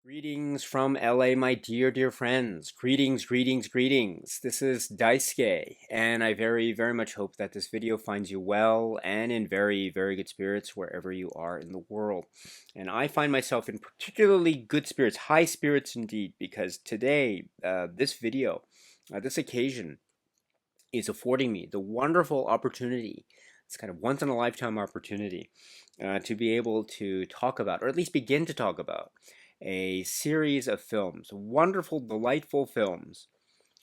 Greetings from LA, my dear friends. Greetings. This is Daisuke, and I very much hope that this video finds you well and in very good spirits wherever you are in the world. And I find myself in particularly good spirits, high spirits indeed, because today, this video, this occasion, is affording me the wonderful opportunity. It's kind of once in a lifetime opportunity to be able to talk about, or at least begin to talk about, a series of films, wonderful, delightful films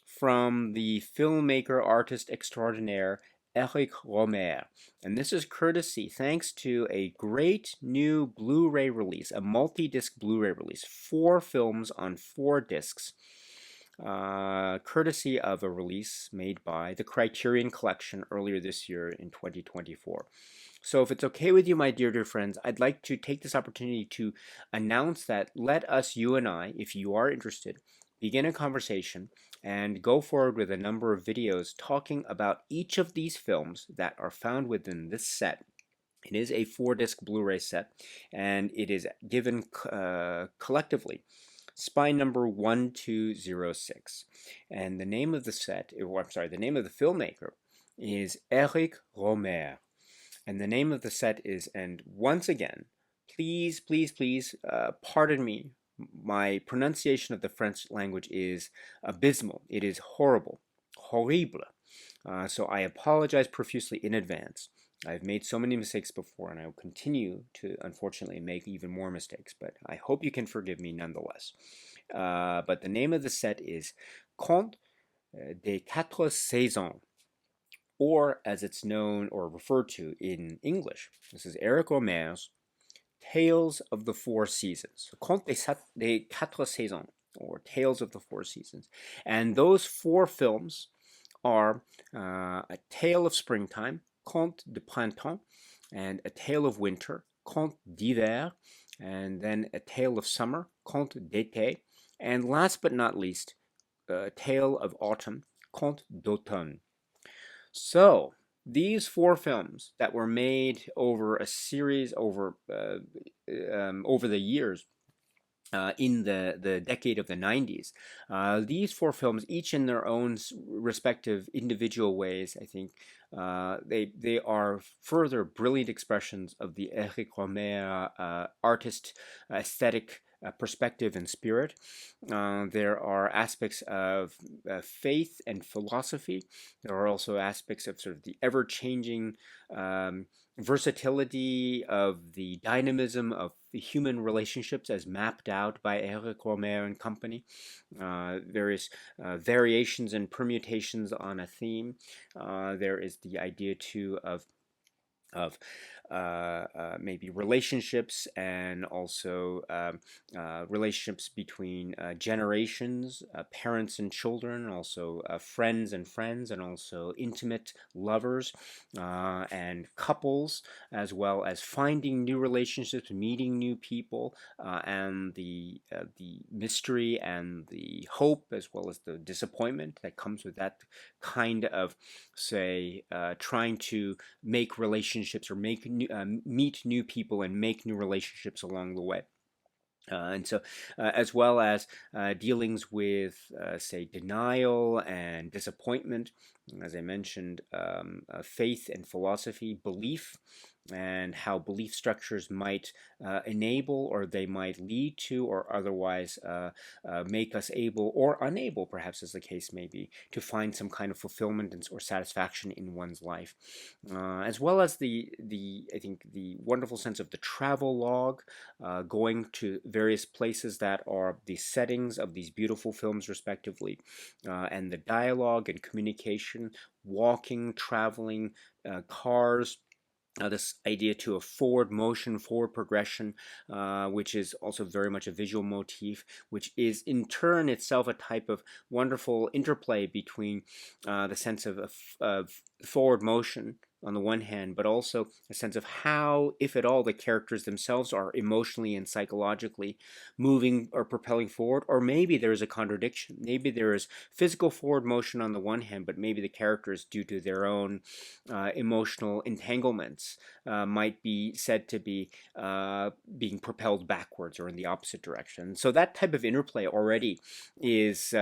from the filmmaker, artist extraordinaire, Eric Rohmer. And this is courtesy, thanks to a great new Blu-ray release, a multi-disc Blu-ray release, 4 films on 4 discs, courtesy of a release made by the Criterion Collection earlier this year in 2024. So if it's okay with you, my dear friends, I'd like to take this opportunity to announce that let us, you and I, if you are interested, begin a conversation and go forward with a number of videos talking about each of these films that are found within this set. It is a 4-disc Blu-ray set, and it is given collectively spine number 1206. And the name of the set, or I'm sorry, the name of the filmmaker is Eric Rohmer. And the name of the set is, and once again, please, pardon me. My pronunciation of the French language is abysmal. It is horrible. Horrible. So I apologize profusely in advance. I've made so many mistakes before, and I will continue to, unfortunately, make even more mistakes, but I hope you can forgive me nonetheless. But the name of the set is Contes des Quatre Saisons, or as it's known or referred to in English. This is Eric Rohmer's Tales of the Four Seasons. Contes des Quatre Saisons, or Tales of the Four Seasons. And those 4 films are A Tale of Springtime, Contes de Printemps, and A Tale of Winter, Contes d'Hiver, and then A Tale of Summer, Contes d'été, and last but not least, A Tale of Autumn, Contes d'automne. So, these 4 films that were made over a series over the years, in the decade of the 90s. These 4 films, each in their own respective individual ways, I think, they are further brilliant expressions of the Eric Rohmer artist aesthetic perspective and spirit. There are aspects of faith and philosophy. There are also aspects of sort of the ever-changing versatility of the dynamism of the human relationships as mapped out by Eric Rohmer and company. Various variations and permutations on a theme. There is the idea too of maybe relationships, and also relationships between generations, parents and children, also friends, and also intimate lovers and couples, as well as finding new relationships, meeting new people, and the mystery and the hope, as well as the disappointment that comes with that kind of, say, trying to make relationships or meet new people and make new relationships along the way. And so, as well as dealings with, say, denial and disappointment, as I mentioned, faith and philosophy, belief, and how belief structures might enable, or they might lead to, or otherwise make us able or unable, perhaps as the case may be, to find some kind of fulfillment or satisfaction in one's life. As well as I think the wonderful sense of the travel log, going to various places that are the settings of these beautiful films respectively, and the dialogue and communication, walking, traveling, cars, this idea to a forward motion, forward progression, which is also very much a visual motif, which is in turn itself a type of wonderful interplay between the sense of forward motion on the one hand, but also a sense of how, if at all, the characters themselves are emotionally and psychologically moving or propelling forward, or maybe there is a contradiction. Maybe there is physical forward motion on the one hand, but maybe the characters, due to their own emotional entanglements, might be said to be being propelled backwards or in the opposite direction. So that type of interplay already is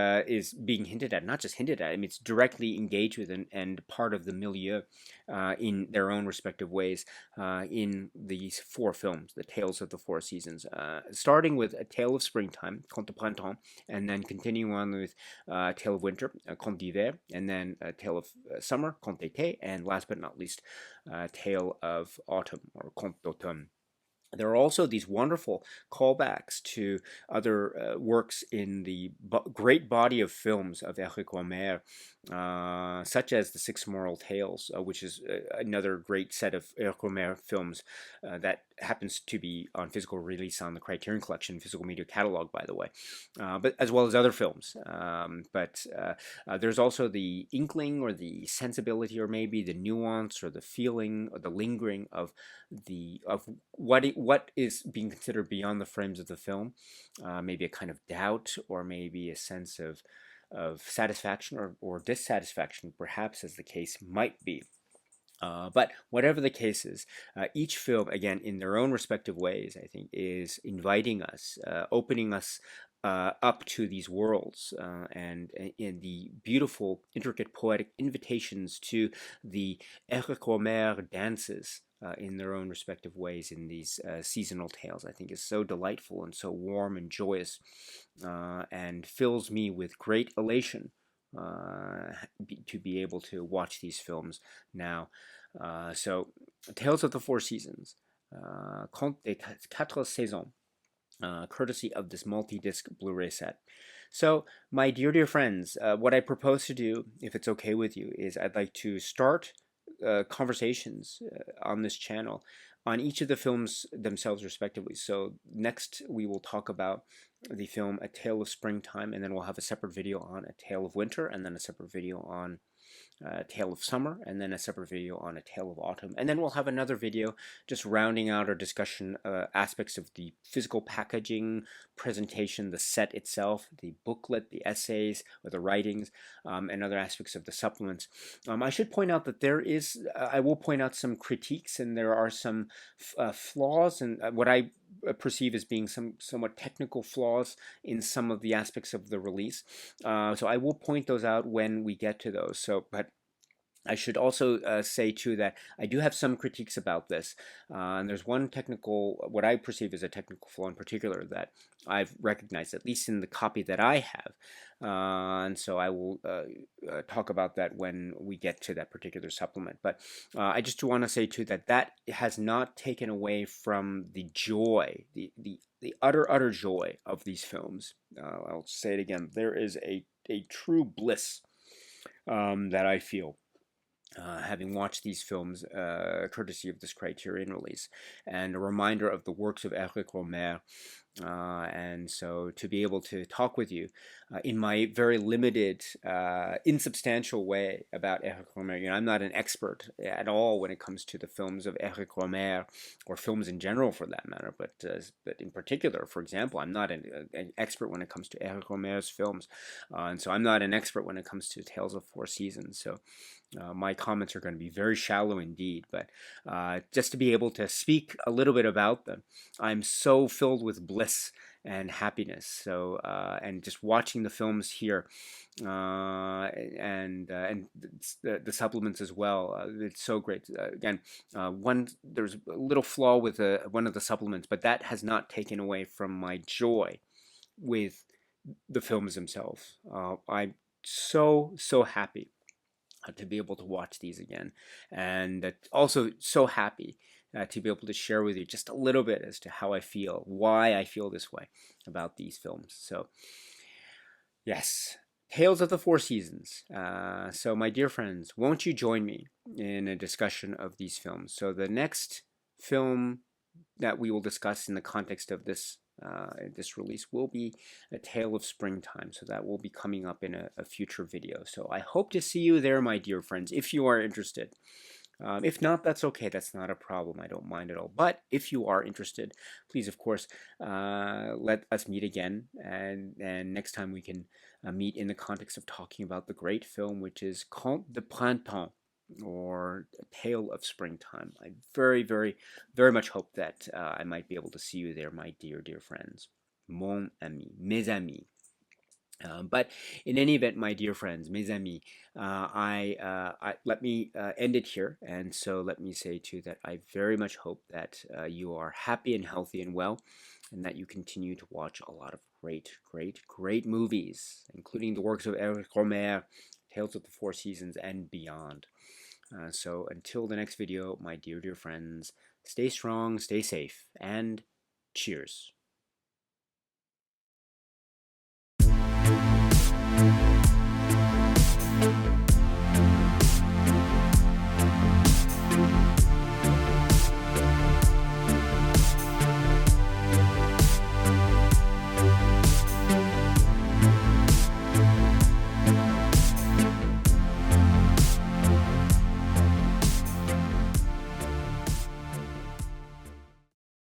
being hinted at, not just hinted at. I mean, it's directly engaged with and part of the milieu in their own respective ways in these four films, the Tales of the Four Seasons, starting with A Tale of Springtime, Conte de Printemps, and then continuing on with A Tale of Winter, Conte d'Hiver, and then A Tale of Summer, Conte d'été, and last but not least, Tale of Autumn, or Conte d'automne. There are also these wonderful callbacks to other works in the great body of films of Eric Rohmer, such as The Six Moral Tales, which is another great set of Eric Rohmer films that happens to be on physical release on the Criterion Collection physical media catalog, by the way, but as well as other films. But there's also the inkling or the sensibility or maybe the nuance or the feeling or the lingering of what is being considered beyond the frames of the film, maybe a kind of doubt or maybe a sense of satisfaction or dissatisfaction, perhaps, as the case might be. But whatever the case is, each film, again, in their own respective ways, I think, is inviting us, opening us up to these worlds and in the beautiful, intricate, poetic invitations to the Eric Rohmer dances in their own respective ways in these seasonal tales. I think is so delightful and so warm and joyous and fills me with great elation to be able to watch these films now. So, Tales of the Four Seasons, Conte des Quatre Saisons, courtesy of this multi-disc Blu-ray set. So, my dear friends, what I propose to do, if it's okay with you, is I'd like to start conversations on this channel on each of the films themselves respectively. So next we will talk about the film A Tale of Springtime, and then we'll have a separate video on A Tale of Winter, and then a separate video on A Tale of Summer, and then a separate video on A Tale of Autumn. And then we'll have another video just rounding out our discussion aspects of the physical packaging, presentation, the set itself, the booklet, the essays, or the writings, and other aspects of the supplements. I should point out that I will point out some critiques, and there are some flaws, and what I perceive as being some somewhat technical flaws in some of the aspects of the release. So I will point those out when we get to those. But I should also say too that I do have some critiques about this, and there's one what I perceive as a technical flaw in particular that I've recognized, at least in the copy that I have, and so I will talk about that when we get to that particular supplement. But I just want to say too that has not taken away from the joy, the utter joy of these films. I'll say it again. There is a true bliss that I feel having watched these films courtesy of this Criterion release, and a reminder of the works of Eric Rohmer. And so to be able to talk with you in my very limited, insubstantial way about Eric Rohmer. I'm not an expert at all when it comes to the films of Eric Rohmer, or films in general for that matter, but in particular, for example, I'm not an expert when it comes to Eric Rohmer's films, and so I'm not an expert when it comes to Tales of Four Seasons. So my comments are going to be very shallow indeed, but just to be able to speak a little bit about them, I'm so filled with bliss and happiness. So and just watching the films here and the supplements as well, it's so great. Again, there's a little flaw with one of the supplements, but that has not taken away from my joy with the films themselves. I'm so happy to be able to watch these again, and also so happy to be able to share with you just a little bit as to how I feel, why I feel this way about these films. So yes, Tales of the Four Seasons. So my dear friends, won't you join me in a discussion of these films? So the next film that we will discuss in the context of this release will be A Tale of Springtime. So that will be coming up in a future video. So I hope to see you there, my dear friends, if you are interested. If not, that's okay. That's not a problem. I don't mind at all. But if you are interested, please, of course, let us meet again. And next time we can meet in the context of talking about the great film, which is Conte de Printemps, or A Tale of Springtime. I very, very, very much hope that I might be able to see you there, my dear, dear friends. Mon ami, mes amis. But in any event, my dear friends, mes amis, let me end it here. And so let me say too that I very much hope that you are happy and healthy and well, and that you continue to watch a lot of great, great, great movies, including the works of Eric Rohmer, Tales of the Four Seasons, and beyond. So until the next video, my dear, dear friends, stay strong, stay safe, and cheers.